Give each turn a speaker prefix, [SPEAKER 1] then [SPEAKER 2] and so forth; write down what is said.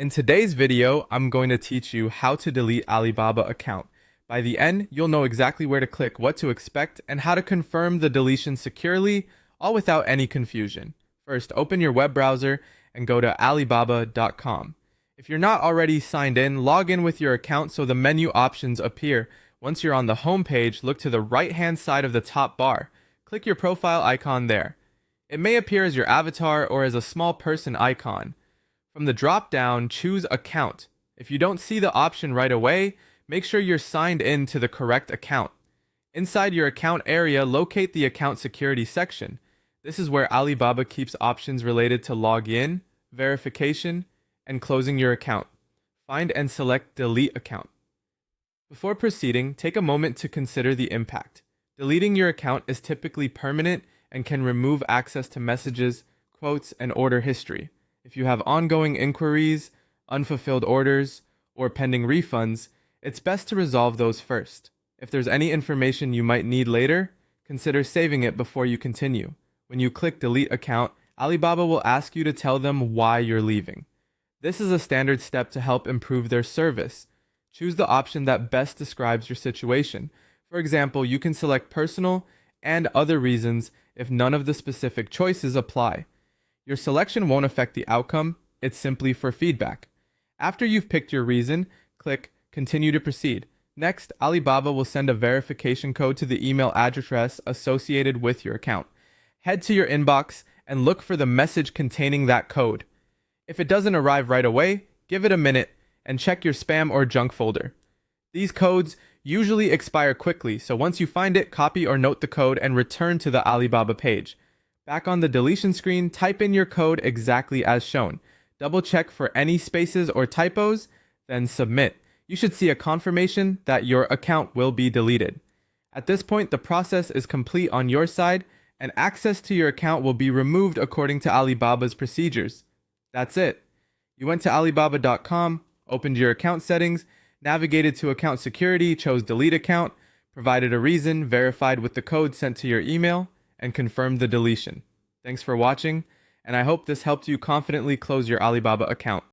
[SPEAKER 1] In today's video, I'm going to teach you how to delete Alibaba account. By the end, you'll know exactly where to click, what to expect, and how to confirm the deletion securely, all without any confusion. First, open your web browser and go to alibaba.com. If you're not already signed in, log in with your account so the menu options appear. Once you're on the home page, look to the right-hand side of the top bar. Click your profile icon there. It may appear as your avatar or as a small person icon. From the drop-down, choose Account. If you don't see the option right away, make sure you're signed in to the correct account. Inside your account area, locate the Account Security section. This is where Alibaba keeps options related to login, verification, and closing your account. Find and select Delete Account. Before proceeding, take a moment to consider the impact. Deleting your account is typically permanent and can remove access to messages, quotes, and order history. If you have ongoing inquiries, unfulfilled orders, or pending refunds, it's best to resolve those first. If there's any information you might need later, consider saving it before you continue. When you click Delete Account, Alibaba will ask you to tell them why you're leaving. This is a standard step to help improve their service. Choose the option that best describes your situation. For example, you can select personal and other reasons if none of the specific choices apply. Your selection won't affect the outcome, it's simply for feedback. After you've picked your reason, click Continue to proceed. Next, Alibaba will send a verification code to the email address associated with your account. Head to your inbox and look for the message containing that code. If it doesn't arrive right away, give it a minute and check your spam or junk folder. These codes usually expire quickly, so once you find it, copy or note the code and return to the Alibaba page. Back on the deletion screen, type in your code exactly as shown. Double check for any spaces or typos, then submit. You should see a confirmation that your account will be deleted. At this point, the process is complete on your side, and access to your account will be removed according to Alibaba's procedures. That's it. You went to alibaba.com, opened your account settings, navigated to account security, chose delete account, provided a reason, verified with the code sent to your email, and confirmed the deletion. Thanks for watching, and I hope this helped you confidently close your Alibaba account.